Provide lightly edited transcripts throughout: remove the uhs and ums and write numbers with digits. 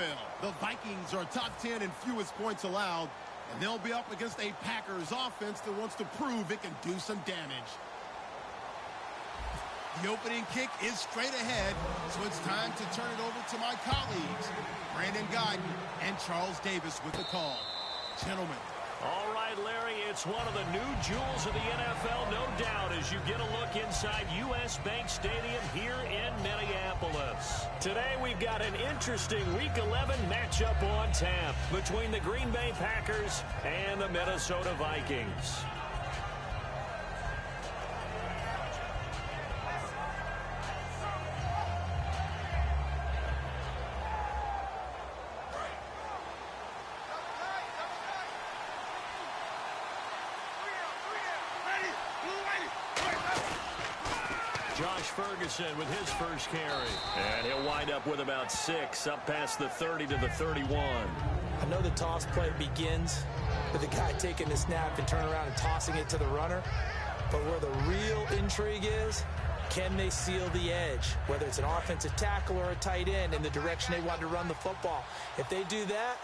NFL. The Vikings are top 10 in fewest points allowed, and they'll be up against a Packers offense that wants to prove it can do some damage. The opening kick is straight ahead, so it's time to turn it over to my colleagues, Brandon Guyton and Charles Davis with the call. Gentlemen. All right, Larry, it's one of the new jewels of the NFL, no doubt, as you get a look inside U.S. Bank Stadium here in Minneapolis. Today, we've got an interesting Week 11 matchup on tap between the Green Bay Packers and the Minnesota Vikings. Ferguson with his first carry. And he'll wind up with about 6, up past the 30 to the 31. I know the toss play begins with the guy taking the snap and turning around and tossing it to the runner. But where the real intrigue is, can they seal the edge? Whether it's an offensive tackle or a tight end in the direction they want to run the football. If they do that,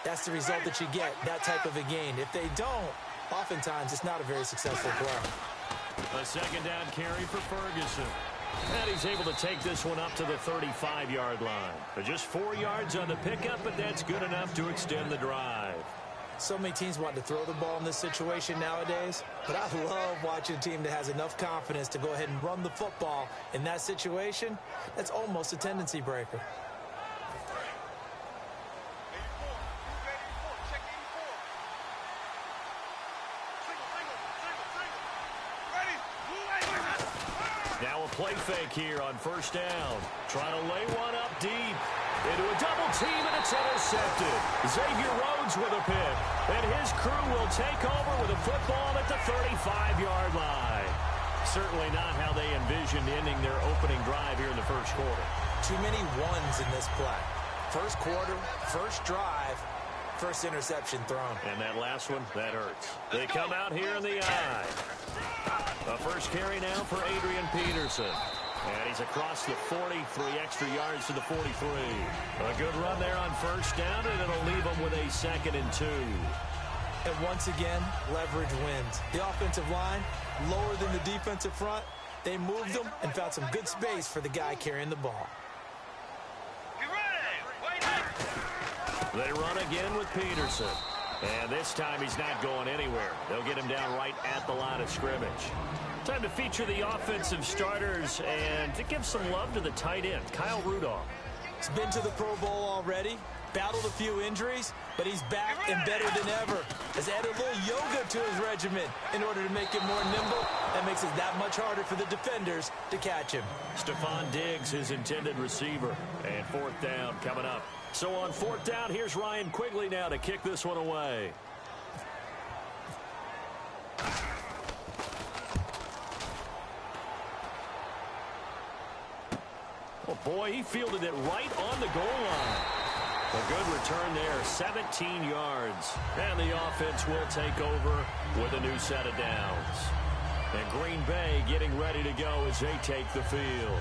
that's the result that you get, that type of a gain. If they don't, oftentimes it's not a very successful play. A second down carry for Ferguson. And he's able to take this one up to the 35-yard line. Just 4 yards on the pickup, but that's good enough to extend the drive. So many teams want to throw the ball in this situation nowadays, but I love watching a team that has enough confidence to go ahead and run the football. In that situation, that's almost a tendency breaker. Play fake here on first down. Trying to lay one up deep. Into a double team, and it's intercepted. Xavier Rhodes with a pick. And his crew will take over with a football at the 35-yard line. Certainly not how they envisioned ending their opening drive here in the first quarter. Too many ones in this play. First quarter, first drive, first interception thrown. And that last one, that hurts. They come out here in the eye. A first carry now for Adrian Peterson. And he's across the 40, 3 extra yards to the 43. A good run there on first down, and it'll leave them with a 2nd and 2. And once again, leverage wins. The offensive line, lower than the defensive front. They moved them and found some good space for the guy carrying the ball. They run again with Peterson. And this time he's not going anywhere. They'll get him down right at the line of scrimmage. Time to feature the offensive starters and to give some love to the tight end, Kyle Rudolph. He's been to the Pro Bowl already, battled a few injuries, but he's back and better than ever. Has added a little yoga to his regimen in order to make him more nimble. That makes it that much harder for the defenders to catch him. Stephon Diggs, his intended receiver. And 4th down coming up. So on 4th down, here's Ryan Quigley now to kick this one away. Oh, boy, he fielded it right on the goal line. A good return there, 17 yards. And the offense will take over with a new set of downs. And Green Bay getting ready to go as they take the field.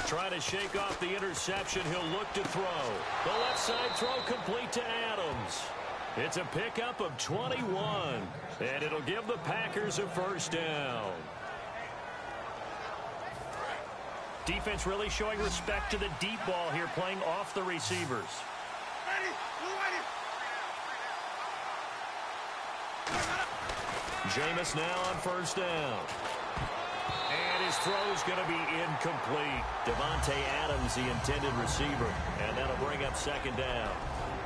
Trying to shake off the interception. He'll look to throw. The left side throw complete to Adams. It's a pickup of 21. And it'll give the Packers a first down. Defense really showing respect to the deep ball here, playing off the receivers. Jameis now on first down. And his throw's going to be incomplete. Devontae Adams, the intended receiver. And that'll bring up 2nd down.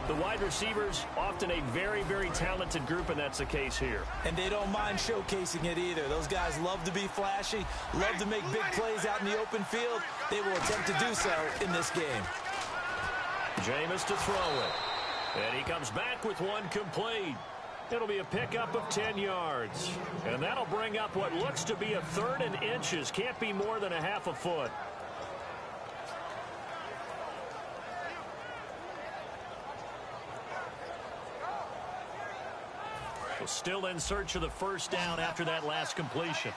The wide receivers, often a very, very talented group, and that's the case here. And they don't mind showcasing it either. Those guys love to be flashy, love to make big plays out in the open field. They will attempt to do so in this game. Jameis to throw it. And he comes back with one complete. It'll be a pickup of 10 yards. And that'll bring up what looks to be a 3rd and inches. Can't be more than a half a foot. Well, still in search of the first down after that last completion.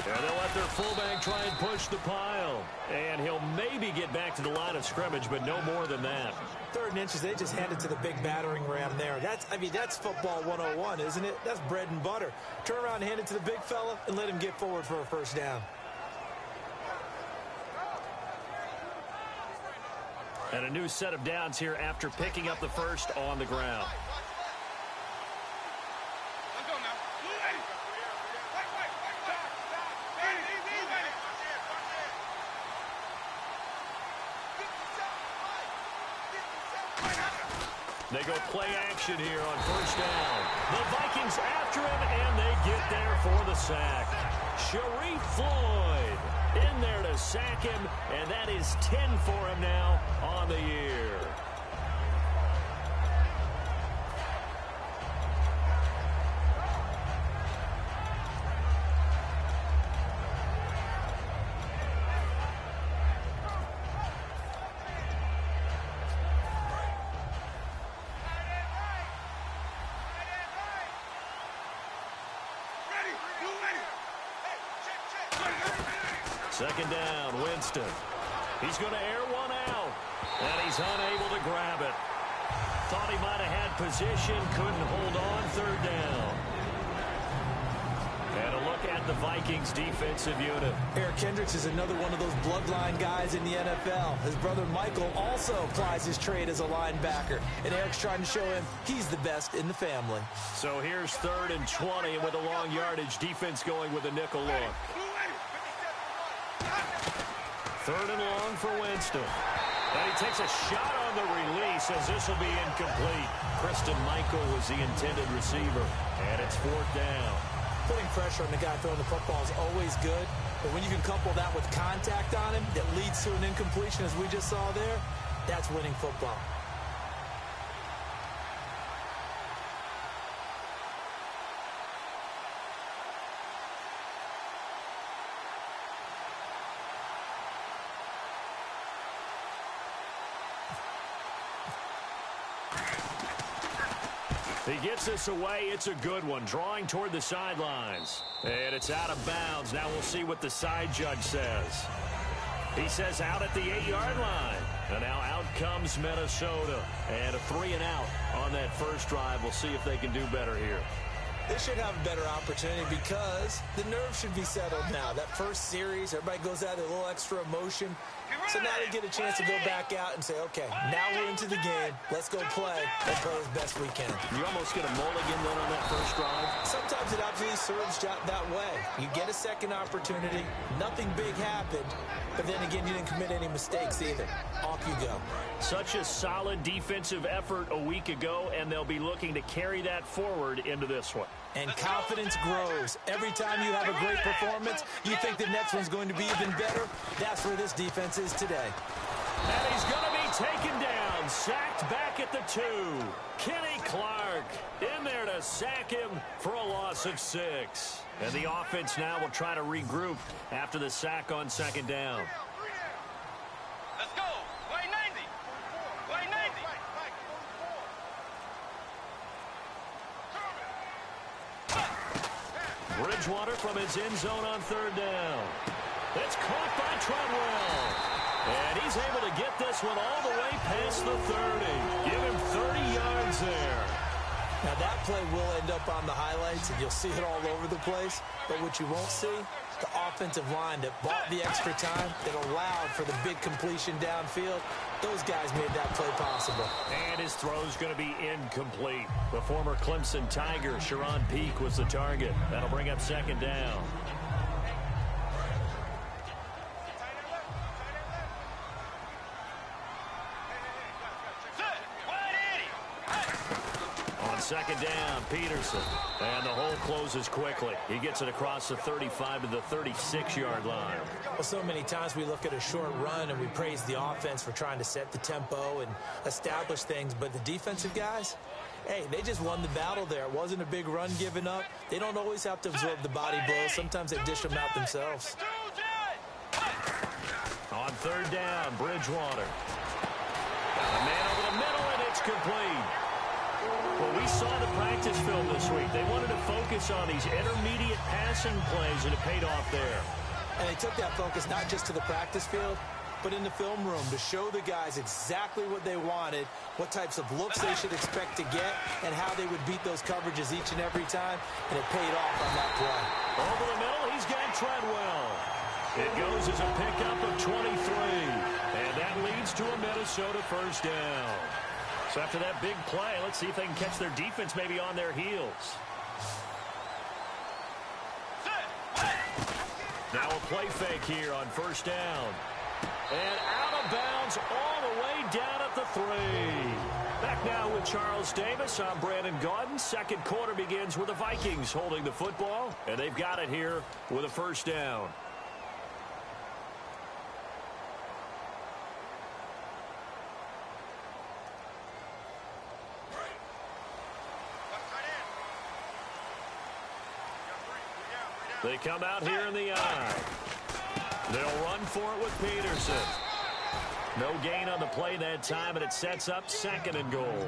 And they'll let their fullback try and push the pile. And he'll maybe get back to the line of scrimmage, but no more than that. 3rd and inches, they just hand it to the big battering ram there. That's football 101, isn't it? That's bread and butter. Turn around and hand it to the big fella and let him get forward for a first down. And a new set of downs here after picking up the first on the ground. They go play action here on first down. The Vikings after him, and they get there for the sack. Sharif Floyd in there to sack him, and that is 10 for him now on the year. Second down, Winston. He's going to air one out, and he's unable to grab it. Thought he might have had position, couldn't hold on, 3rd down. And a look at the Vikings defensive unit. Eric Kendricks is another one of those bloodline guys in the NFL. His brother Michael also applies his trade as a linebacker, and Eric's trying to show him he's the best in the family. So here's 3rd and 20, and with a long yardage, defense going with a nickel look. 3rd and long for Winston. And he takes a shot on the release as this will be incomplete. Christian Michael was the intended receiver. And it's 4th down. Putting pressure on the guy throwing the football is always good. But when you can couple that with contact on him that leads to an incompletion, as we just saw there, that's winning football. He gets this away. It's a good one. Drawing toward the sidelines. And it's out of bounds. Now we'll see what the side judge says. He says out at the 8-yard line. And now out comes Minnesota. And a 3 and out on that first drive. We'll see if they can do better here. They should have a better opportunity because the nerves should be settled now. That first series, everybody goes out with a little extra emotion. So now they get a chance to go back out and say, okay, now we're into the game. Let's go play. Let's play as best we can. You almost get a mulligan then on that first drive. Sometimes it absolutely serves that way. You get a second opportunity. Nothing big happened. But then again, you didn't commit any mistakes either. Off you go. Such a solid defensive effort a week ago, and they'll be looking to carry that forward into this one. And confidence grows. Every time you have a great performance, you think the next one's going to be even better. That's where this defense is today. And he's going to be taken down, sacked back at the 2. Kenny Clark in there to sack him for a loss of 6. And the offense now will try to regroup after the sack on second down. Let's go. Way 90. Way 90. Bridgewater from his end zone on 3rd down. It's caught by Treadwell. And he's able to get this one all the way past the 30. Give him 30 yards there. Now that play will end up on the highlights, and you'll see it all over the place. But what you won't see, the offensive line that bought the extra time, that allowed for the big completion downfield. Those guys made that play possible. And his throw's going to be incomplete. The former Clemson Tiger, Sharon Peake, was the target. That'll bring up second down. second down, Peterson. And the hole closes quickly. He gets it across the 35 to the 36-yard line. Well, so many times we look at a short run and we praise the offense for trying to set the tempo and establish things. But the defensive guys, hey, they just won the battle there. It wasn't a big run given up. They don't always have to absorb the body blows. Sometimes they dish them out themselves. On third down, Bridgewater. Got a man over the middle, and it's complete. Well, we saw the practice film this week. They wanted to focus on these intermediate passing plays, and it paid off there. And they took that focus not just to the practice field, but in the film room to show the guys exactly what they wanted, what types of looks they should expect to get, and how they would beat those coverages each and every time, and it paid off on that play. Over the middle, he's got Treadwell. It goes as a pickup of 23, and that leads to a Minnesota first down. So after that big play, let's see if they can catch their defense maybe on their heels. Now a play fake here on first down. And out of bounds all the way down at the 3. Back now with Charles Davis. I'm Brandon Gaudin. Second quarter begins with the Vikings holding the football, and they've got it here with a first down. They come out here in the eye. They'll run for it with Peterson. No gain on the play that time, and it sets up second and goal.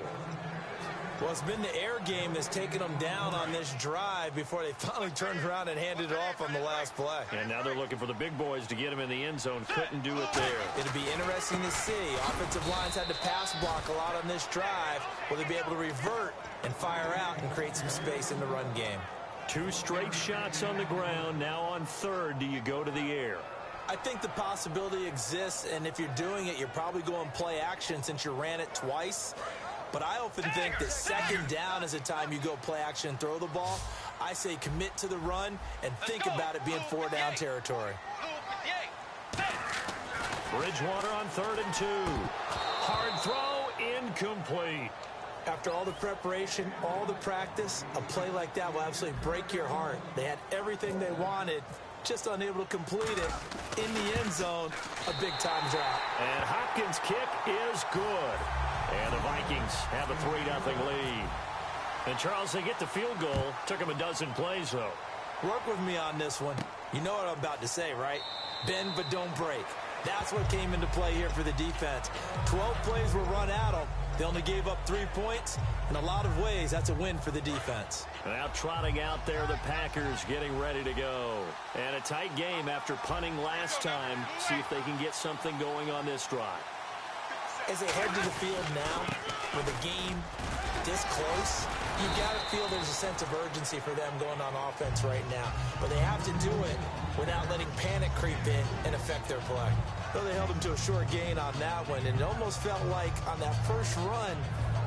Well, it's been the air game that's taken them down on this drive before they finally turned around and handed it off on the last play. And now they're looking for the big boys to get him in the end zone. Couldn't do it there. It'll be interesting to see. Offensive lines had to pass block a lot on this drive. Will they be able to revert and fire out and create some space in the run game? 2 straight shots on the ground. Now on third, do you go to the air? I think the possibility exists, and if you're doing it, you're probably going play action since you ran it twice. But I often think that second down is a time you go play action and throw the ball. I say commit to the run and think about it being 4 down territory. Bridgewater on 3rd and 2. Hard throw, incomplete. After all the preparation, all the practice, a play like that will absolutely break your heart. They had everything they wanted, just unable to complete it. In the end zone, a big-time drop. And Hopkins' kick is good. And the Vikings have a 3-0 lead. And, Charles, they get the field goal. Took them a dozen plays, though. Work with me on this one. You know what I'm about to say, right? Bend but don't break. That's what came into play here for the defense. 12 plays were run at them. They only gave up 3 points. In a lot of ways, that's a win for the defense. Now trotting out there, the Packers getting ready to go. And a tight game after punting last time. See if they can get something going on this drive. As they head to the field now, with the game this close, you got to feel there's a sense of urgency for them going on offense right now. But they have to do it without letting panic creep in and affect their play. Though they held them to a short gain on that one, and it almost felt like on that first run,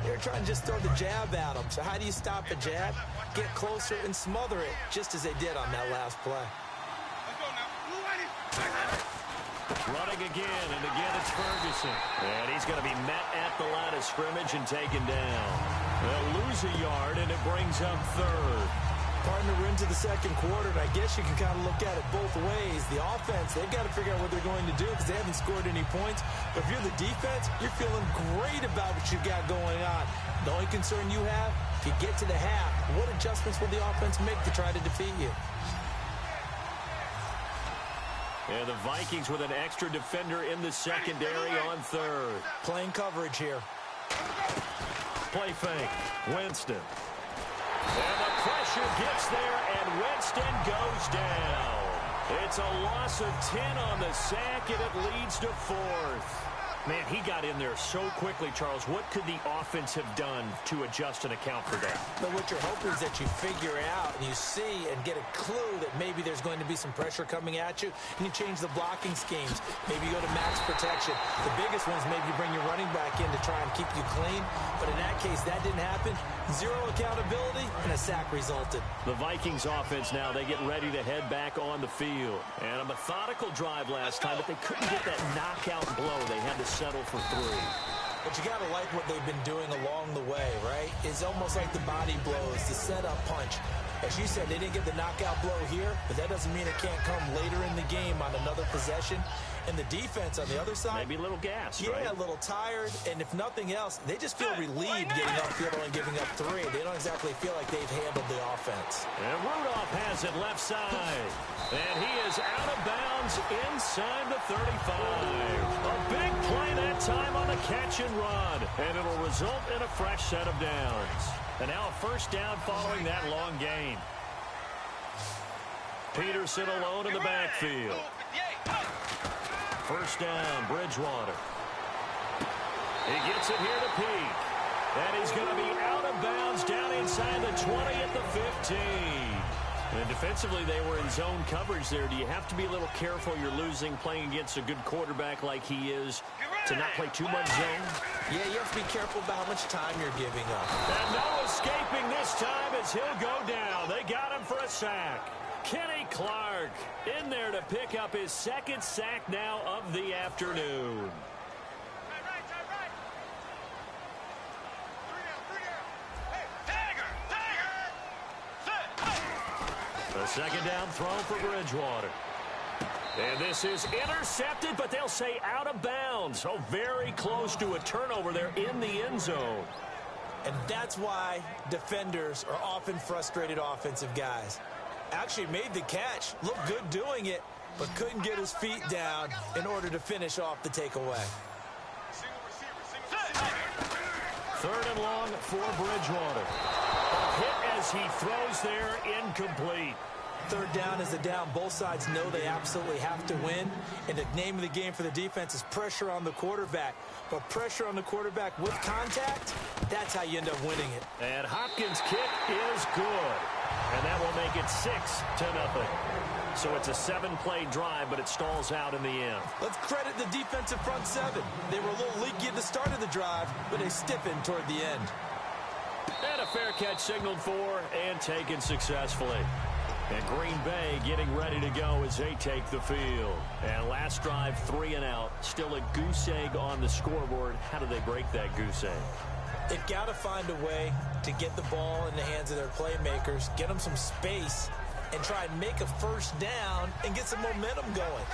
they were trying to just throw the jab at them. So how do you stop a jab? Get closer and smother it, just as they did on that last play. Running again, and again it's Ferguson. And he's going to be met at the line of scrimmage and taken down. They'll lose a yard, and it brings up 3rd. Partner, we're into the second quarter, and I guess you can kind of look at it both ways. The offense, they've got to figure out what they're going to do because they haven't scored any points. But if you're the defense, you're feeling great about what you've got going on. The only concern you have, if you get to the half, what adjustments will the offense make to try to defeat you? And the Vikings with an extra defender in the secondary on 3rd. Playing coverage here. Play fake. Winston. And the pressure gets there, and Winston goes down. It's a loss of 10 on the sack, and it leads to 4th. Man, he got in there so quickly, Charles. What could the offense have done to adjust and account for that? But what you're hoping is that you figure out and you see and get a clue that maybe there's going to be some pressure coming at you, and you change the blocking schemes. Maybe you go to max protection. The biggest one is maybe you bring your running back in to try and keep you clean. But in that case, that didn't happen. 0 accountability, and a sack resulted. The Vikings offense now, they get ready to head back on the field. And a methodical drive last time, but they couldn't get that knockout blow. They had to settle for 3. But you got to like what they've been doing along the way, right? It's almost like the body blows, the setup punch. As you said, they didn't get the knockout blow here, but that doesn't mean it can't come later in the game on another possession. And the defense on the other side, maybe a little gas, yeah, right? a little tired. And if nothing else, they just feel relieved getting upfield and giving up 3. They don't exactly feel like they've handled the offense. And Rudolph has it left side. And he is out of bounds inside the 35. A big play that time on the catch and run. And it'll result in a fresh set of downs. And now a first down following that long gain. Peterson alone in the backfield. First down, Bridgewater. He gets it here to Peak. And he's going to be out of bounds down inside the 20 at the 15. And defensively, they were in zone coverage there. Do you have to be a little careful? You're losing playing against a good quarterback like he is to not play too much zone? Yeah, you have to be careful about how much time you're giving up. And no escaping this time as he'll go down. They got him for a sack. Kenny Clark in there to pick up his second sack now of the afternoon. The second down throw for Bridgewater. And this is intercepted, but they'll say out of bounds. So very close to a turnover there in the end zone. And that's why defenders are often frustrated offensive guys. Actually made the catch, looked good doing it, but couldn't get his feet down in order to finish off the takeaway. Third and long for Bridgewater. A hit as he throws there, incomplete. Third down is a down. Both sides know they absolutely have to win. And the name of the game for the defense is pressure on the quarterback. But pressure on the quarterback with contact, that's how you end up winning it. And Hopkins' kick is good. And that will make it 6-0. So it's a 7-play drive, but it stalls out in the end. Let's credit the defensive front seven. They were a little leaky at the start of the drive, but they stiffened toward the end. And a fair catch signaled for and taken successfully. And Green Bay getting ready to go as they take the field. And last drive, 3 and out. Still a goose egg on the scoreboard. How do they break that goose egg? They've got to find a way to get the ball in the hands of their playmakers, get them some space, and try and make a first down and get some momentum going.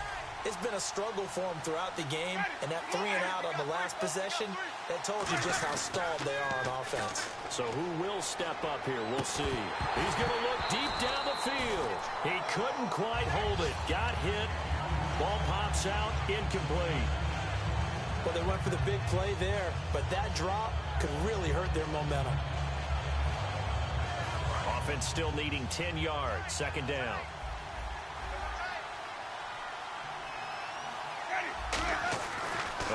It's been a struggle for them throughout the game, and that 3 and out on the last possession, that told you just how stalled they are on offense. So who will step up here? We'll see. He's going to look deep down the field. He couldn't quite hold it. Got hit. Ball pops out. Incomplete. Well, they went for the big play there, but that drop could really hurt their momentum. Offense still needing 10 yards. Second down.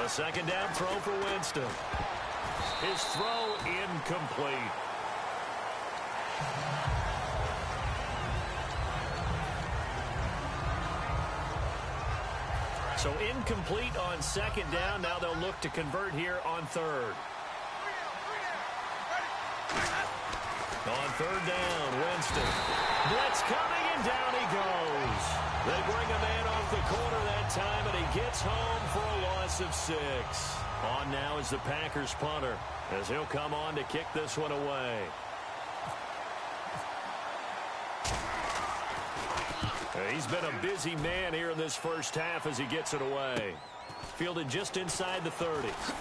A second down throw for Winston. His throw incomplete. So incomplete on second down. Now they'll look to convert here on third. On third down, Winston. Blitz coming, and down he goes. They bring a man off the corner that time, and he gets home for a loss of 6. On now is the Packers punter, as he'll come on to kick this one away. He's been a busy man here in this first half as he gets it away. Fielded just inside the 30s.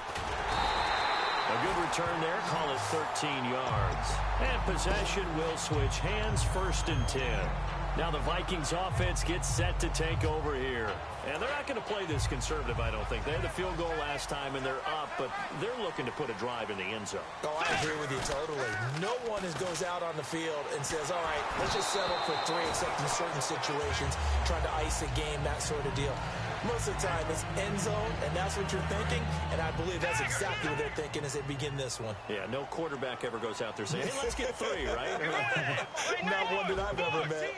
A good return there, call it 13 yards. And possession will switch hands, 1st and 10. Now the Vikings offense gets set to take over here. And they're not going to play this conservative, I don't think. They had the field goal last time, and they're up, but they're looking to put a drive in the end zone. Oh, I agree with you totally. No one goes out on the field and says, all right, let's just settle for 3, except in certain situations, trying to ice a game, that sort of deal. Most of the time, it's end zone, and that's what you're thinking, and I believe that's exactly what they're thinking as they begin this one. Yeah, no quarterback ever goes out there saying, hey, let's get 3, right? Not one that I've ever met.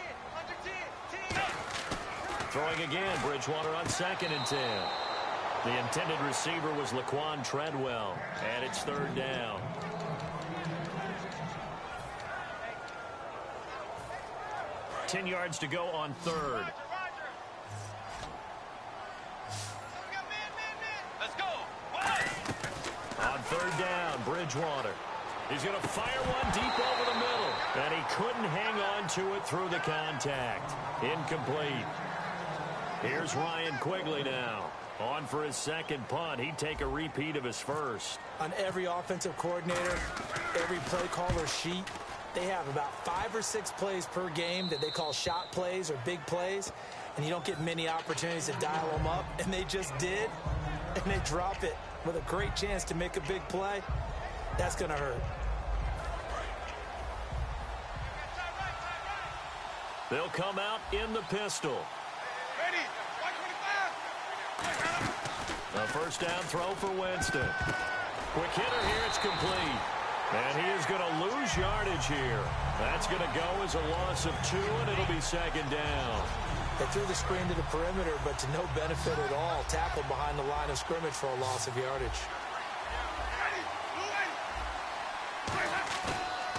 Throwing again, Bridgewater on 2nd and 10. The intended receiver was Laquan Treadwell, and it's 3rd down. Ten yards to go on 3rd. third down, Bridgewater. He's going to fire one deep over the middle. And he couldn't hang on to it through the contact. Incomplete. Here's Ryan Quigley now. On for his second punt. He'd take a repeat of his first. On every offensive coordinator, every play caller sheet, they have about 5 or 6 plays per game that they call shot plays or big plays. And you don't get many opportunities to dial them up. And they just did. And they drop it with a great chance to make a big play. That's going to hurt. They'll come out in the pistol. A first down throw for Winston. Quick hitter here, it's complete. And he is going to lose yardage here. That's going to go as a loss of 2, and it'll be second down. They threw the screen to the perimeter, but to no benefit at all. Tackled behind the line of scrimmage for a loss of yardage.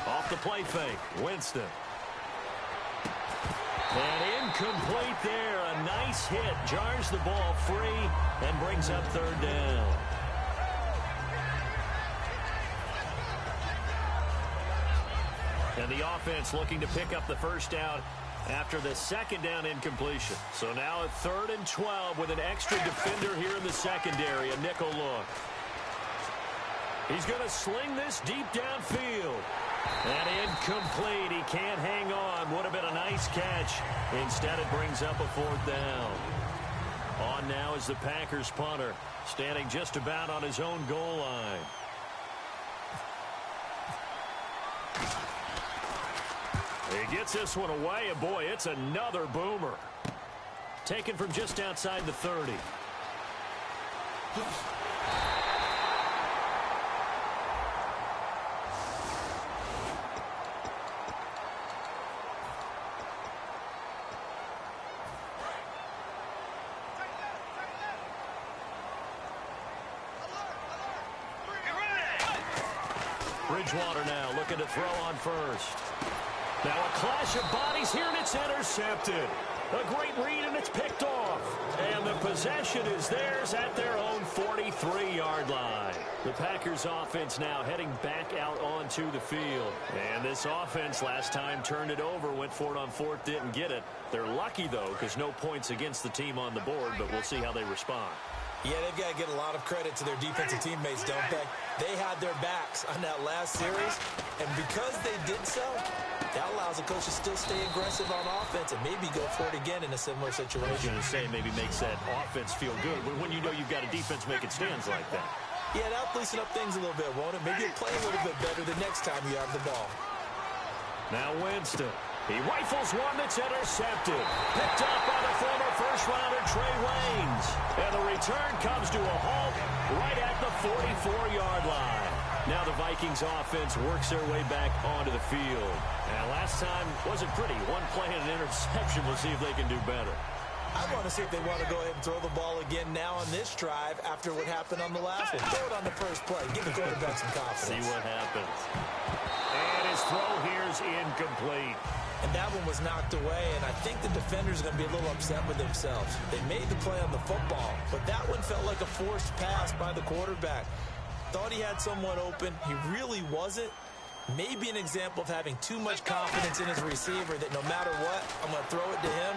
Off the play fake, Winston. And incomplete there. A nice hit. Jars the ball free and brings up third down. And the offense looking to pick up the first down after the second down incompletion. So now at 3rd and 12 with an extra defender here in the secondary. A nickel look. He's going to sling this deep downfield. And incomplete. He can't hang on. Would have been a nice catch. Instead, it brings up a 4th down. On now is the Packers punter, standing just about on his own goal line. He gets this one away, and boy, it's another boomer. Taken from just outside the 30. Bridgewater now looking to throw on first. Now a clash of bodies here, and it's intercepted. A great read, and it's picked off. And the possession is theirs at their own 43-yard line. The Packers offense now heading back out onto the field. And this offense last time turned it over, went for it on 4th, didn't get it. They're lucky, though, because no points against the team on the board, but we'll see how they respond. Yeah, they've got to get a lot of credit to their defensive teammates, don't they? They had their backs on that last series, and because they did so, that allows the coach to still stay aggressive on offense and maybe go for it again in a similar situation. I was going to say maybe makes that offense feel good when you know you've got a defense making stands like that. Yeah, that'll loosen up things a little bit, won't it? Maybe you'll play a little bit better the next time you have the ball. Now Winston. He rifles one that's intercepted. Picked up by the former first-rounder Trey Waynes. And the return comes to a halt right at the 44-yard line. Now the Vikings offense works their way back onto the field. And last time wasn't pretty. One play and an interception. We'll see if they can do better. I want to see if they want to go ahead and throw the ball again now on this drive after what happened on the last one. Throw it on the first play. Give the quarterback some confidence. See what happens. And his throw here is incomplete. And that one was knocked away, and I think the defenders are going to be a little upset with themselves. They made the play on the football, but that one felt like a forced pass by the quarterback. Thought he had someone open. He really wasn't. Maybe an example of having too much confidence in his receiver that no matter what, I'm going to throw it to him.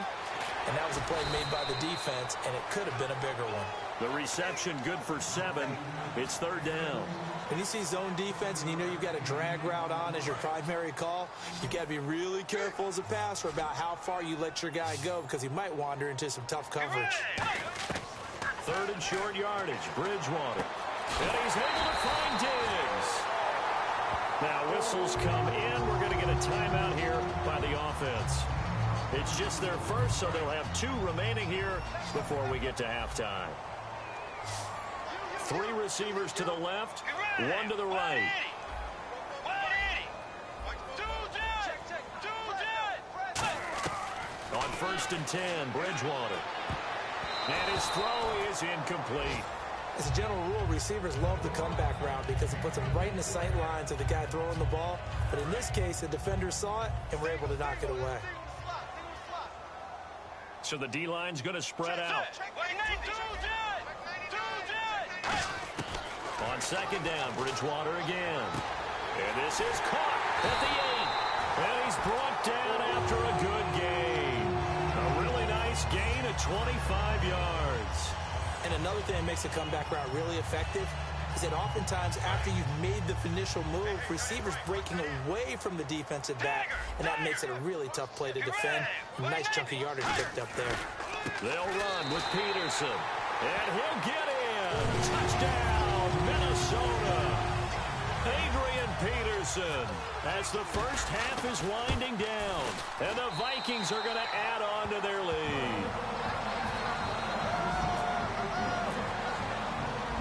And that was a play made by the defense, and it could have been a bigger one. The reception good for 7. It's 3rd down. When you see zone defense and you know you've got a drag route on as your primary call, you've got to be really careful as a passer about how far you let your guy go because he might wander into some tough coverage. 3rd and short yardage, Bridgewater. And he's able to find Diggs. Now whistles come in. We're going to get a timeout here by the offense. It's just their first, so they'll have 2 remaining here before we get to halftime. 3 receivers to the left, 1 to the right. On 1st and 10, Bridgewater. And his throw is incomplete. As a general rule, receivers love the comeback route because it puts them right in the sight lines of the guy throwing the ball. But in this case, the defender saw it and were able to knock it away. So the D-line's going to spread out. On second down, Bridgewater again. And this is caught at the 8. And he's brought down after a good gain. A really nice gain of 25 yards. And another thing that makes a comeback route really effective is that oftentimes after you've made the initial move, receivers breaking away from the defensive back, and that makes it a really tough play to defend. A nice chunk of yardage picked up there. They'll run with Peterson. And he'll get in. Touchdown, Minnesota. Adrian Peterson as the first half is winding down. And the Vikings are going to add on to their lead.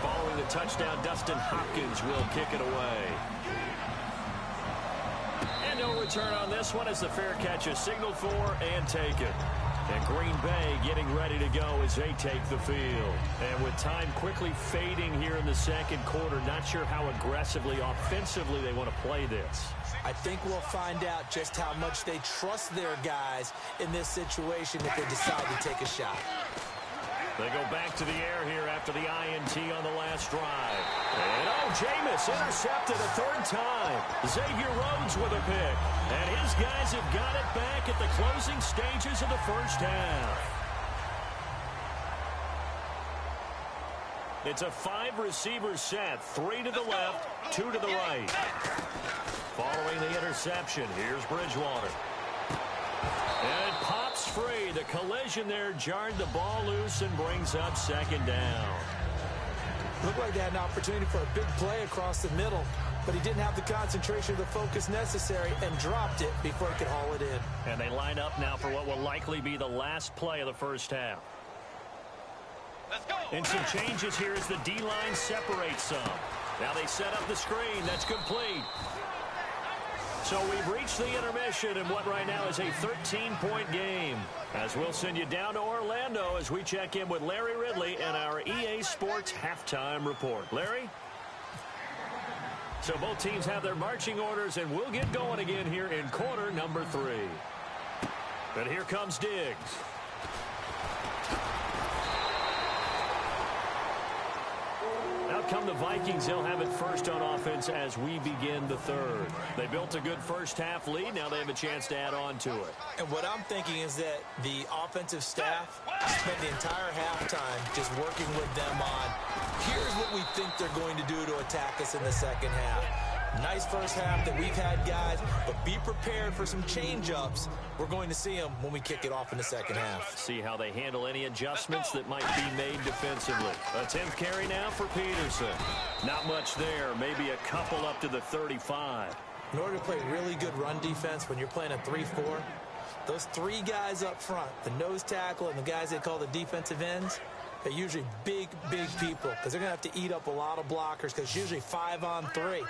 Following the touchdown, Dustin Hopkins will kick it away. And no return on this one as the fair catch is signaled for and taken. And Green Bay getting ready to go as they take the field. And with time quickly fading here in the second quarter, not sure how aggressively, offensively they want to play this. I think we'll find out just how much they trust their guys in this situation if they decide to take a shot. They go back to the air here after the INT on the last drive. And Jameis intercepted a third time. Xavier Rhodes with a pick. And his guys have got it back at the closing stages of the first half. It's a 5-receiver set. 3 to the left, 2 to the right. Following the interception, here's Bridgewater. And it pops free. The collision there jarred the ball loose and brings up second down. Looked like they had an opportunity for a big play across the middle, but he didn't have the concentration or the focus necessary and dropped it before he could haul it in. And they line up now for what will likely be the last play of the first half. Let's go. And some changes here as the D-line separates some. Now they set up the screen. That's complete. So we've reached the intermission in what right now is a 13-point game. As we'll send you down to Orlando as we check in with Larry Ridley and our EA Sports Halftime Report. Larry? So both teams have their marching orders, and we'll get going again here in quarter number 3. But here comes Diggs. Out come the Vikings. They'll have it first on offense as we begin the third. They built a good first half lead. Now they have a chance to add on to it. And what I'm thinking is that the offensive staff spent the entire halftime just working with them on, here's what we think they're going to do to attack us in the second half. Nice first half that we've had, guys, but be prepared for some change-ups. We're going to see them when we kick it off in the second half. See how they handle any adjustments that might be made defensively. A 10th carry now for Peterson. Not much there, maybe a couple up to the 35. In order to play really good run defense when you're playing a 3-4, those 3 guys up front, the nose tackle and the guys they call the defensive ends, they're usually big people because they're going to have to eat up a lot of blockers because it's usually 5-on-3.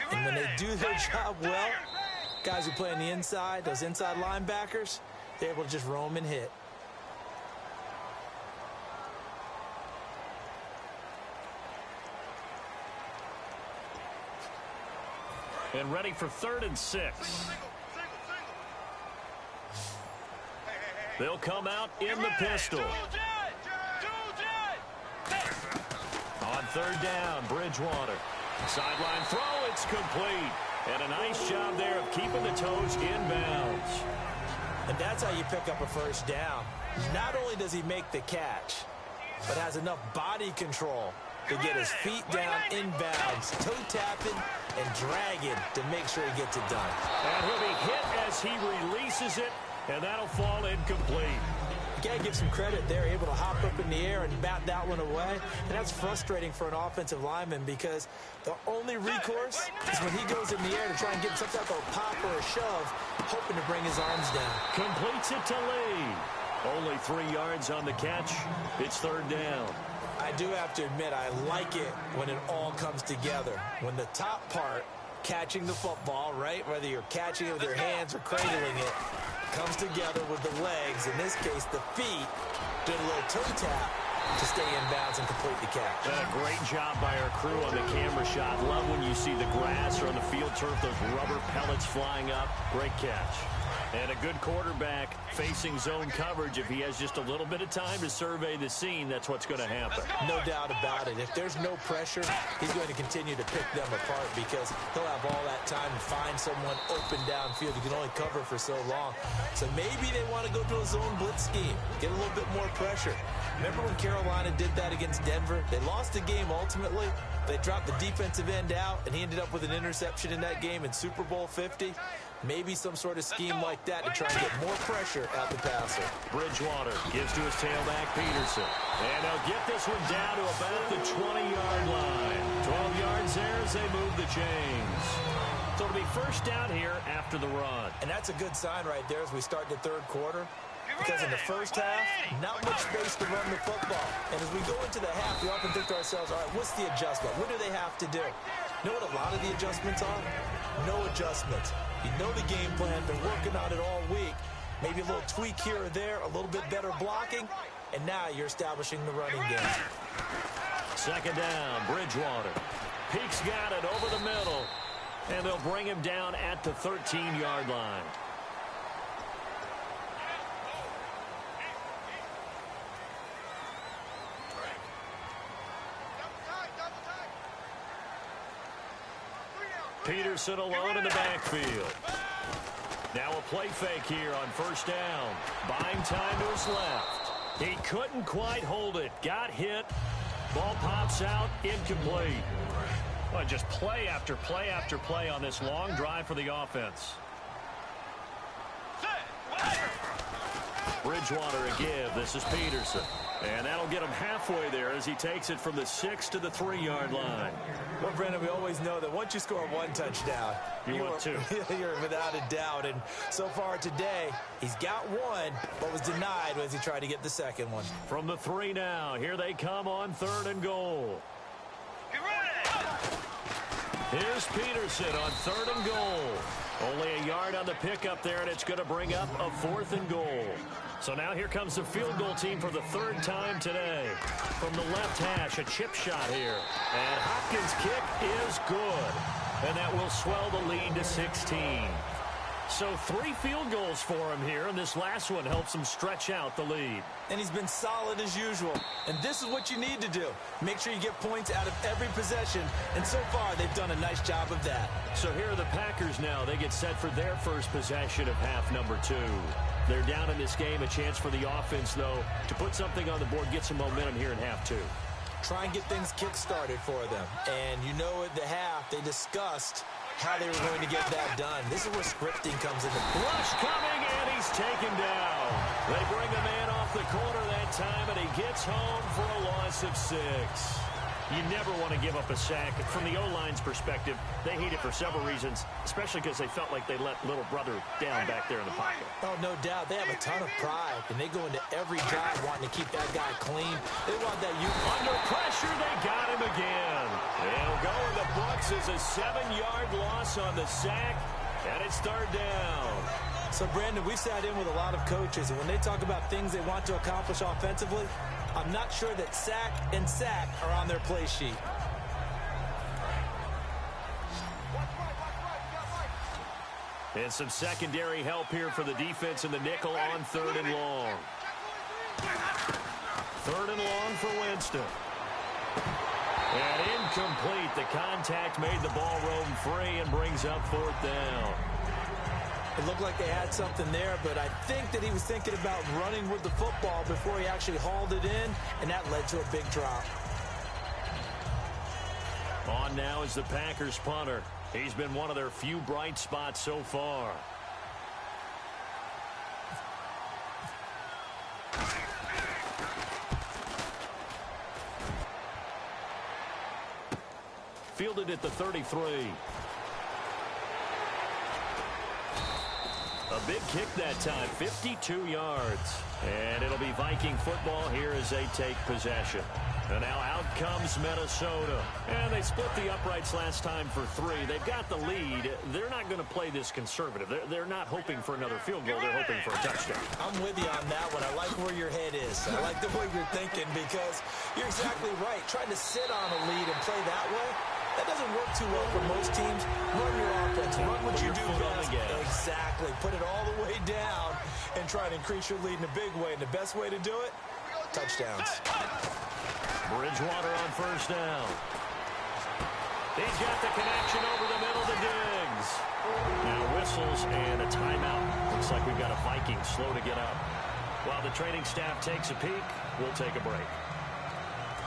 And when they do their job well, guys who play on the inside, those inside linebackers, they're able to just roam and hit. And ready for 3rd and 6. They'll come out in the pistol. On 3rd down, Bridgewater. Sideline throw, it's complete. And a nice job there of keeping the toes inbounds. And that's how you pick up a first down. Not only does he make the catch, but has enough body control to get his feet down inbounds, toe tapping and dragging to make sure he gets it done. And he'll be hit as he releases it, and that'll fall incomplete. You got to give some credit there, able to hop up in the air and bat that one away. And that's frustrating for an offensive lineman because the only recourse is when he goes in the air to try and get some type of pop or a shove, hoping to bring his arms down. Completes it to Lee. Only 3 yards on the catch. It's 3rd down. I do have to admit, I like it when it all comes together. When the top part, catching the football, right, whether you're catching it with your hands or cradling it, comes together with the legs, in this case the feet, doing a little toe tap to stay in bounds and complete the catch. And a great job by our crew on the camera shot. Love when you see the grass or on the field turf, those rubber pellets flying up. Great catch. And a good quarterback facing zone coverage. If he has just a little bit of time to survey the scene, that's what's going to happen. No doubt about it. If there's no pressure, he's going to continue to pick them apart because he'll have all that time to find someone open downfield. He can only cover for so long. So maybe they want to go to a zone blitz scheme, get a little bit more pressure. Remember when Carolina did that against Denver? They lost the game ultimately. They dropped the defensive end out, and he ended up with an interception in that game in Super Bowl 50. Maybe some sort of scheme like that to try and get more pressure at the passer. Bridgewater gives to his tailback, Peterson. And they'll get this one down to about the 20-yard line. 12 yards there as they move the chains. So it'll be first down here after the run. And that's a good sign right there as we start the third quarter. Because in the first half, not much space to run the football. And as we go into the half, we often think to ourselves, all right, what's the adjustment? What do they have to do? You know what a lot of the adjustments are? No adjustments. You know the game plan, been working on it all week. Maybe a little tweak here or there, a little bit better blocking, and now you're establishing the running game. Second down, Bridgewater. Peaks got it over the middle, and they'll bring him down at the 13-yard line. Peterson alone in the backfield. Now a play fake here on first down. Buying time to his left. He couldn't quite hold it. Got hit. Ball pops out. Incomplete. Well, just play after play after play on this long drive for the offense. Bridgewater a give. This is Peterson. And that'll get him halfway there as he takes it from the 6 to the 3-yard line. Well, Brendan, we always know that once you score one touchdown, you want two. You're without a doubt. And so far today, he's got one, but was denied as he tried to get the second one. From the 3 now, here they come on 3rd and goal. Here's Peterson on 3rd and goal. Only a yard on the pickup there, and it's going to bring up a 4th and goal. So now here comes the field goal team for the 3rd time today. From the left hash, a chip shot here. And Hopkins' kick is good. And that will swell the lead to 16. So 3 field goals for him here, and this last one helps him stretch out the lead. And he's been solid as usual. And this is what you need to do. Make sure you get points out of every possession. And so far, they've done a nice job of that. So here are the Packers now. They get set for their first possession of half number 2. They're down in this game. A chance for the offense, though, to put something on the board, get some momentum here in half 2. Try and get things kick-started for them. And you know at the half, they discussed how they were going to get that done. This is where scripting comes into play. Rush coming, and he's taken down. They bring a man off the corner that time, and he gets home for a loss of 6. You never want to give up a sack. From the O-line's perspective, they hate it for several reasons, especially because they felt like they let little brother down back there in the pocket. Oh, no doubt. They have a ton of pride, and they go into every drive wanting to keep that guy clean. They want that Under pressure, they got him again. They'll go in the books as a 7-yard loss on the sack, and it's 3rd down. So, Brandon, we sat in with a lot of coaches, and when they talk about things they want to accomplish offensively, I'm not sure that sack and sack are on their play sheet. And some secondary help here for the defense in the nickel on 3rd and long. 3rd and long for Winston. And incomplete. The contact made the ball roam free and brings up 4th down. It looked like they had something there, but I think that he was thinking about running with the football before he actually hauled it in, and that led to a big drop. On now is the Packers punter. He's been one of their few bright spots so far. Fielded at the 33. A big kick that time, 52 yards. And it'll be Viking football here as they take possession. And now out comes Minnesota. And they split the uprights last time for 3. They've got the lead. They're not going to play this conservative. They're not hoping for another field goal. They're hoping for a touchdown. I'm with you on that one. I like where your head is. I like the way you're thinking because you're exactly right. Trying to sit on a lead and play that way, That doesn't work too well for most teams. Run your offense. Run what you do best. Exactly. Put it all the way down and try to increase your lead in a big way. And the best way to do it, touchdowns. Bridgewater on first down. He's got the connection over the middle to Diggs. Now whistles and a timeout. Looks like we've got a Vikings slow to get up. While the training staff takes a peek, we'll take a break.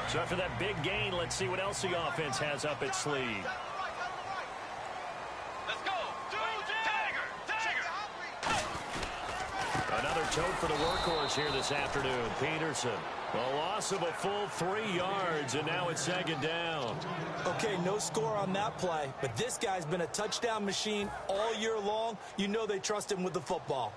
So after that big gain, let's see what else the offense has up its sleeve. Let's go. Tiger. Another tote for the workhorse here this afternoon, Peterson. A loss of a full 3 yards, and now it's second down. Okay, no score on that play, but this guy's been a touchdown machine all year long. You know they trust him with the football.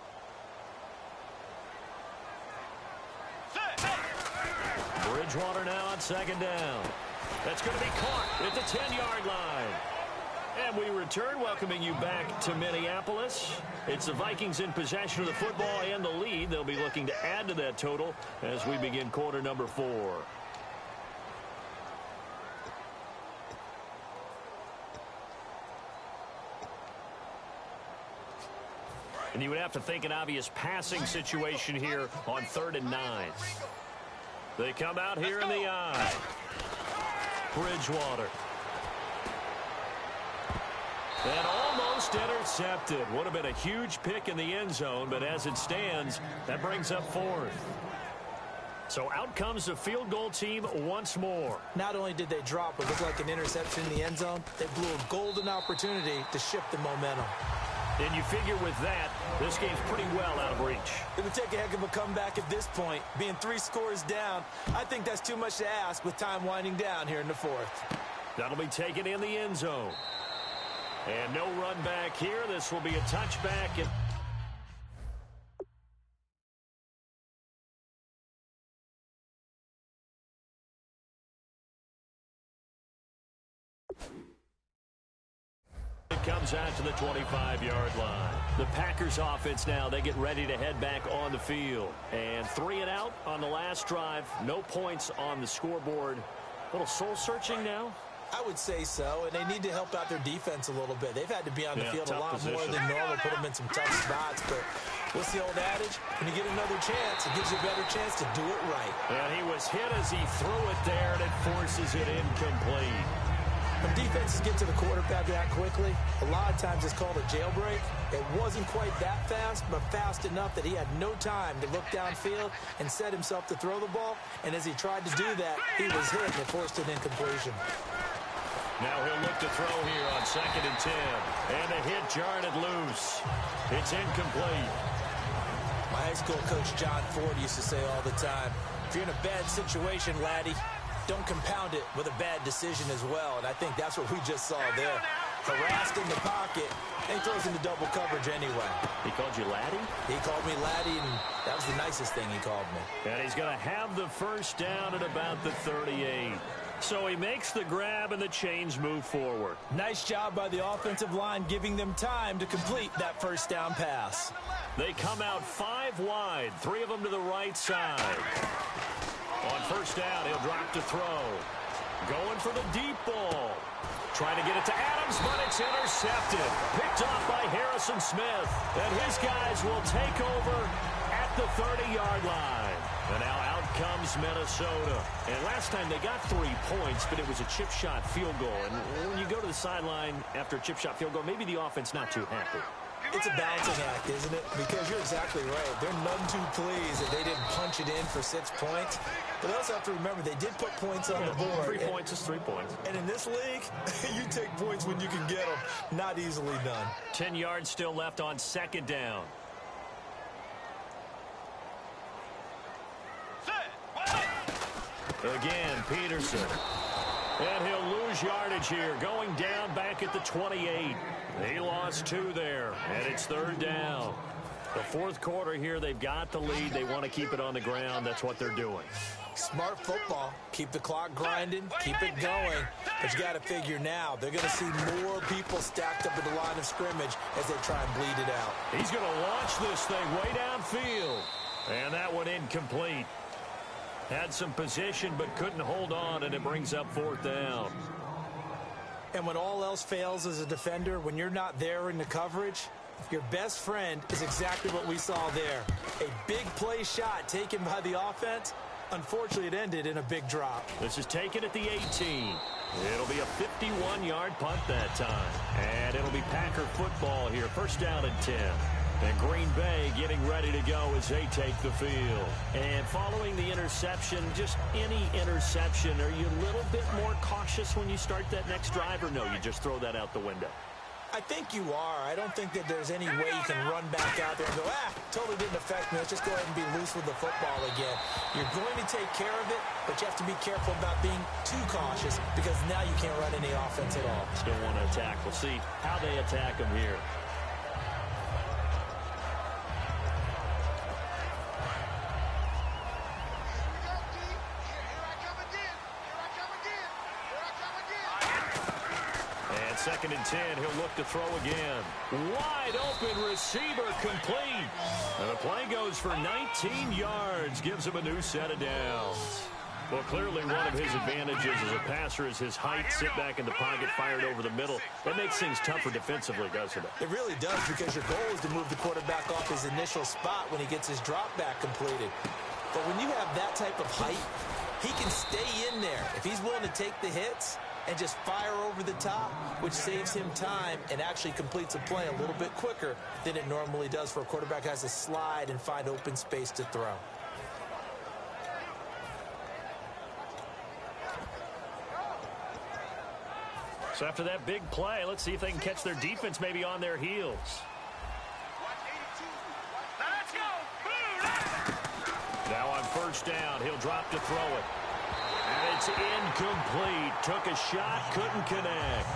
Bridgewater now on second down. That's going to be caught at the 10-yard line. And we return, welcoming you back to Minneapolis. It's the Vikings in possession of the football and the lead. They'll be looking to add to that total as we begin quarter number 4. And you would have to think an obvious passing situation here on 3rd and 9. They come out here in the eye. Bridgewater. And almost intercepted. Would have been a huge pick in the end zone, but as it stands, that brings up 4th. So out comes the field goal team once more. Not only did they drop what looked like an interception in the end zone, they blew a golden opportunity to shift the momentum. And you figure with that, this game's pretty well out of reach. It would take a heck of a comeback at this point. Being 3 scores down, I think that's too much to ask with time winding down here in the 4th. That'll be taken in the end zone. And no run back here. This will be a touchback. It comes out to the 25-yard line. The Packers offense now, they get ready to head back on the field. And 3 and out on the last drive. No points on the scoreboard. A little soul-searching now. I would say so, and they need to help out their defense a little bit. They've had to be on the field a lot more than normal, put them in some tough spots. But what's the old adage? When you get another chance, it gives you a better chance to do it right. And he was hit as he threw it there, and it forces it incomplete. When defenses get to the quarterback that quickly, a lot of times it's called a jailbreak. It wasn't quite that fast, but fast enough that he had no time to look downfield and set himself to throw the ball. And as he tried to do that, he was hit and it forced an incompletion. Now he'll look to throw here on 2nd and 10. And the hit jarred it loose. It's incomplete. My high school coach, John Ford, used to say all the time, if you're in a bad situation, laddie, don't compound it with a bad decision as well. And I think that's what we just saw there. Harassed in the pocket, and he throws into double coverage anyway. He called you laddie? He called me laddie, and that was the nicest thing he called me. And he's going to have the first down at about the 38. So he makes the grab and the chains move forward. Nice job by the offensive line giving them time to complete that first down pass. They come out 5 wide, 3 of them to the right side. On first down, he'll drop to throw. Going for the deep ball. Trying to get it to Adams, but it's intercepted. Picked off by Harrison Smith. And his guys will take over at the 30-yard line. And now out comes Minnesota. And last time they got 3 points, but it was a chip shot field goal. And when you go to the sideline after a chip shot field goal, maybe the offense not too happy. It's a balancing act, isn't it? Because you're exactly right. They're none too pleased that they didn't punch it in for 6 points. But they also have to remember they did put points on the board. 3 points is 3 points. And in this league, you take points when you can get them. Not easily done. 10 yards still left on second down. Again, Peterson. And he'll lose yardage here, going down back at the 28. He lost 2 there, and it's 3rd down. The 4th quarter here, they've got the lead. They want to keep it on the ground. That's what they're doing. Smart football. Keep the clock grinding, keep it going. But you got to figure now, they're going to see more people stacked up at the line of scrimmage as they try and bleed it out. He's going to launch this thing way downfield. And that one incomplete. Had some position but couldn't hold on, and it brings up 4th down. And when all else fails as a defender, when you're not there in the coverage, your best friend is exactly what we saw there. A big play shot taken by the offense. Unfortunately, it ended in a big drop. This is taken at the 18. It'll be a 51-yard punt that time. And it'll be Packer football here. First down and 10. And Green Bay getting ready to go as they take the field. And following the interception, just any interception, are you a little bit more cautious when you start that next drive, or no, you just throw that out the window? I think you are. I don't think that there's any way you can run back out there and go, totally didn't affect me. Let's just go ahead and be loose with the football again. You're going to take care of it, but you have to be careful about being too cautious because now you can't run any offense at all. Still want to attack. We'll see how they attack them here. Second and 10, he'll look to throw again. Wide open receiver complete. And the play goes for 19 yards, gives him a new set of downs. Well, clearly one of his advantages as a passer is his height, sit back in the pocket, fired over the middle. That makes things tougher defensively, doesn't it? It really does, because your goal is to move the quarterback off his initial spot when he gets his drop back completed. But when you have that type of height, he can stay in there. If he's willing to take the hits and just fire over the top, which saves him time and actually completes a play a little bit quicker than it normally does for a quarterback who has to slide and find open space to throw. So after that big play, let's see if they can catch their defense maybe on their heels. Now on first down, he'll drop to throw it. And it's incomplete. Took a shot, couldn't connect.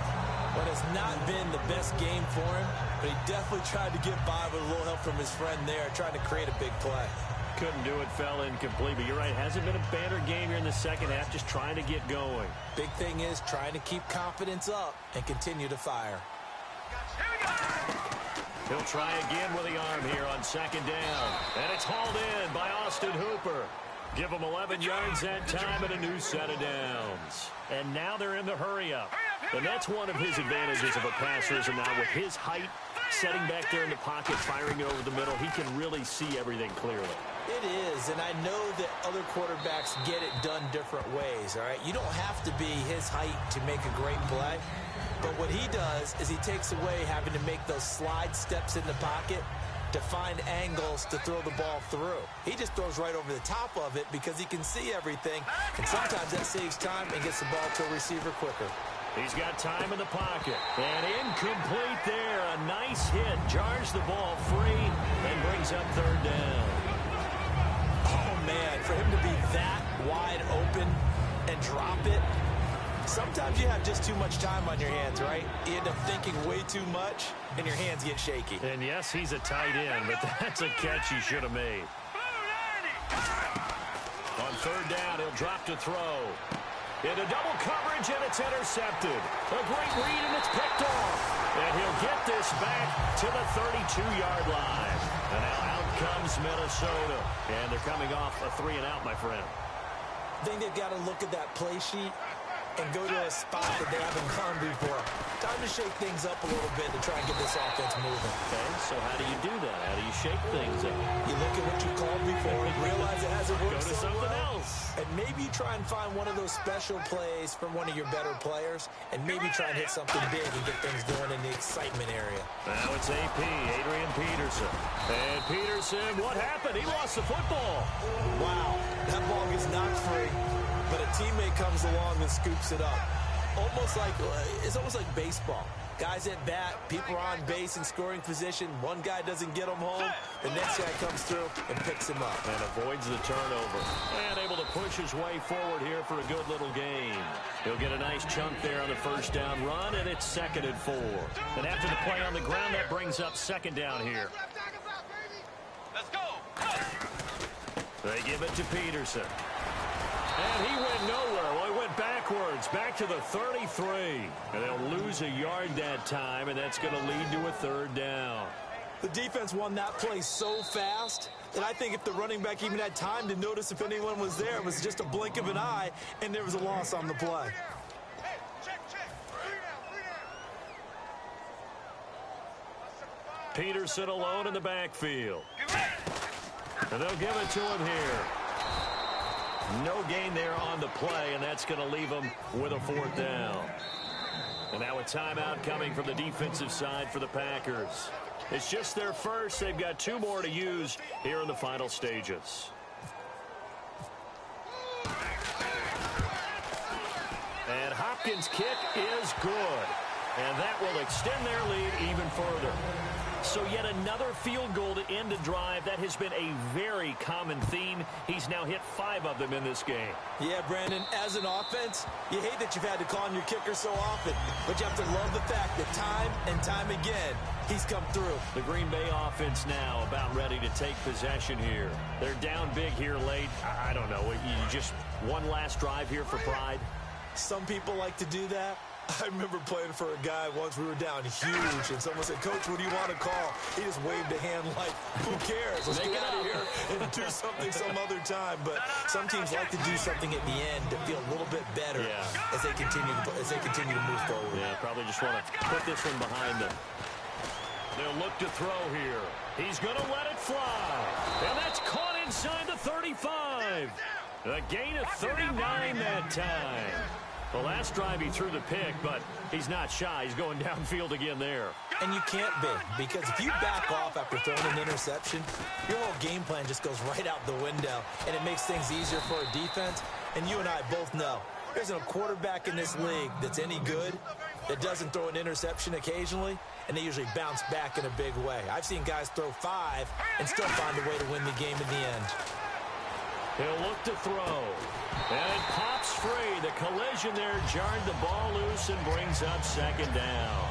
Well, it's not been the best game for him, but he definitely tried to get by with a little help from his friend there, trying to create a big play. Couldn't do it, fell incomplete. But you're right, hasn't been a banner game here in the second half, just trying to get going. Big thing is trying to keep confidence up and continue to fire. He'll try again with the arm here on second down. And it's hauled in by Austin Hooper. Give him 11 yards that time and a new set of downs. And now they're in the hurry-up. And that's one of his advantages of a passer, is now with his height, setting back there in the pocket, firing it over the middle, he can really see everything clearly. It is, and I know that other quarterbacks get it done different ways, all right? You don't have to be his height to make a great play. But what he does is he takes away having to make those slide steps in the pocket to find angles to throw the ball through. He just throws right over the top of it because he can see everything, and sometimes that saves time and gets the ball to a receiver quicker. He's got time in the pocket. And incomplete there. A nice hit. Jars the ball free and brings up third down. Oh, man, for him to be that wide open and drop it, sometimes you have just too much time on your hands, right? You end up thinking way too much, and your hands get shaky. And yes, he's a tight end, but that's a catch he should have made. On third down, he'll drop to throw. Into double coverage, and it's intercepted. A great read, and it's picked off. And he'll get this back to the 32-yard line. And now out comes Minnesota. And they're coming off a 3-and-out, my friend. I think they've got to look at that play sheet and go to a spot that they haven't gone before. Time to shake things up a little bit to try and get this offense moving. Okay, so how do you do that? How do you shake things up? You look at what you called before and realize it hasn't worked so so something well. else. And maybe you try and find one of those special plays from one of your better players, and maybe try and hit something big and get things going in the excitement area. Now it's AP, Adrian Peterson. And Peterson, what happened? He lost the football. Wow, that ball gets knocked free, but a teammate comes along and scoops it up. It's almost like baseball. Guys at bat, people are on base in scoring position. One guy doesn't get him home. The next guy comes through and picks him up. And avoids the turnover. And able to push his way forward here for a good little gain. He'll get a nice chunk there on the first down run, and it's 2nd and 4. And after the play on the ground, that brings up 2nd down here. Let's go. They give it to Peterson. And he went nowhere. Well, he went backwards, back to the 33. And they'll lose a yard that time, and that's going to lead to a 3rd down. The defense won that play so fast that I think if the running back even had time to notice if anyone was there, it was just a blink of an eye, and there was a loss on the play. Peterson alone in the backfield. And they'll give it to him here. No gain there on the play, and that's going to leave them with a 4th down. And now a timeout coming from the defensive side for the Packers. It's just their first. They've got 2 more to use here in the final stages. And Hopkins' kick is good. And that will extend their lead even further. So yet another field goal to end a drive. That has been a very common theme. He's now hit 5 of them in this game. Yeah, Brandon, as an offense, you hate that you've had to call on your kicker so often. But you have to love the fact that time and time again, he's come through. The Green Bay offense now about ready to take possession here. They're down big here late. I don't know. You just one last drive here for pride? Some people like to do that. I remember playing for a guy once. We were down huge, and someone said, "Coach, what do you want to call?" He just waved a hand like, "Who cares? Let's get out of here and do something some other time." But some teams like to do something at the end to feel a little bit better as they continue to move forward. Yeah, probably just want to put this one behind them. They'll look to throw here. He's going to let it fly, and that's caught inside the 35. A gain of 39 that time. The last drive he threw the pick, but he's not shy. He's going downfield again there. And you can't be, because if you back off after throwing an interception, your whole game plan just goes right out the window, and it makes things easier for a defense. And you and I both know there isn't a quarterback in this league that's any good that doesn't throw an interception occasionally, and they usually bounce back in a big way. I've seen guys throw 5 and still find a way to win the game in the end. He'll look to throw. And it pops free. The collision there jarred the ball loose and brings up 2nd down.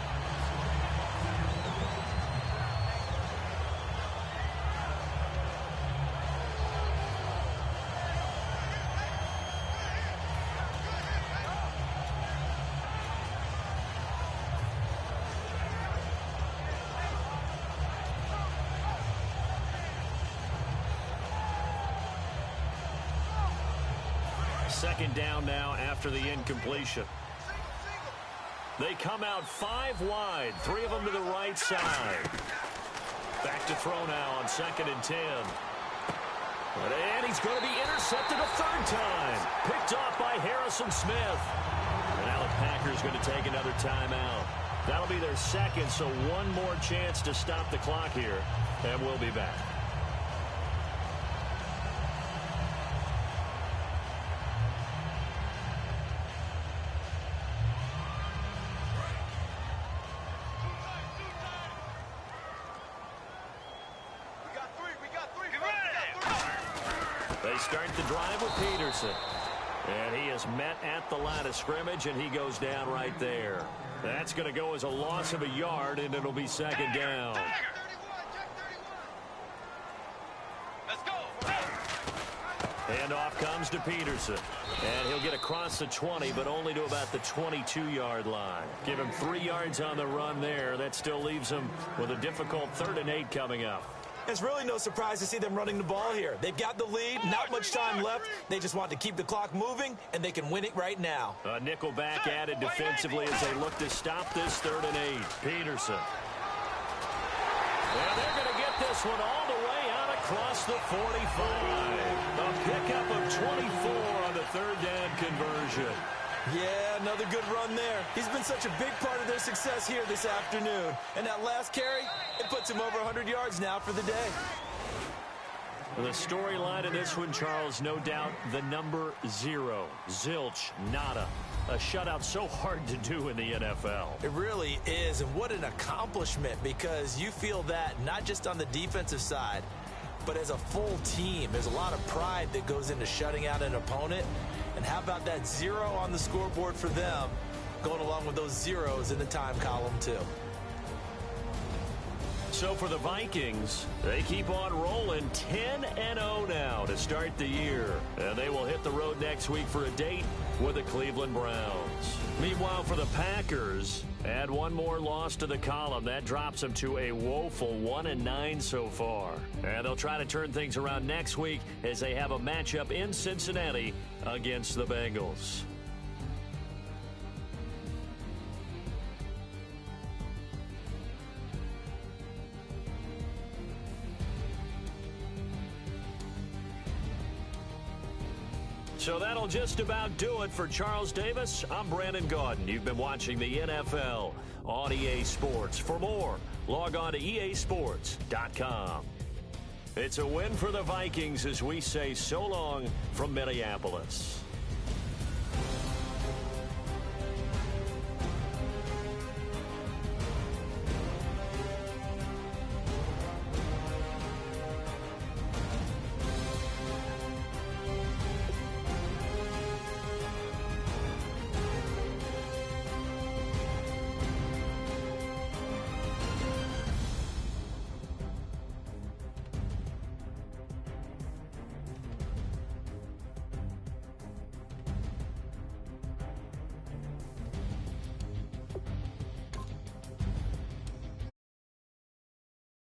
Second down now after the incompletion. They come out 5 wide, 3 of them to the right side. Back to throw now on 2nd and 10. And he's going to be intercepted a 3rd time. Picked off by Harrison Smith. And now the Packers going to take another timeout. That'll be their 2nd, so one more chance to stop the clock here. And we'll be back. They start the drive with Peterson. And he is met at the line of scrimmage, and he goes down right there. That's going to go as a loss of a yard, and it'll be 2nd down. Let's go. Handoff comes to Peterson. And he'll get across the 20, but only to about the 22-yard line. Give him 3 yards on the run there. That still leaves him with a difficult 3rd and 8 coming up. It's really no surprise to see them running the ball here. They've got the lead, not much time left. They just want to keep the clock moving, and they can win it right now. A nickel back added defensively as they look to stop this 3rd and 8. Peterson. And they're going to get this one all the way out across the 45. A pickup of 24 on the 3rd down conversion. Yeah, another good run there. He's been such a big part of their success here this afternoon. And that last carry, it puts him over 100 yards now for the day. The storyline of this one, Charles, no doubt the number 0. Zilch, nada. A shutout so hard to do in the NFL. It really is, and what an accomplishment, because you feel that not just on the defensive side, but as a full team. There's a lot of pride that goes into shutting out an opponent. And how about that 0 on the scoreboard for them, going along with those zeros in the time column, too. So for the Vikings, they keep on rolling 10-0 now to start the year. And they will hit the road next week for a date with the Cleveland Browns. Meanwhile, for the Packers, add one more loss to the column. That drops them to a woeful 1-9 so far. And they'll try to turn things around next week as they have a matchup in Cincinnati against the Bengals. So that'll just about do it for Charles Davis. I'm Brandon Gaudin. You've been watching the NFL on EA Sports. For more, log on to easports.com. It's a win for the Vikings as we say so long from Minneapolis.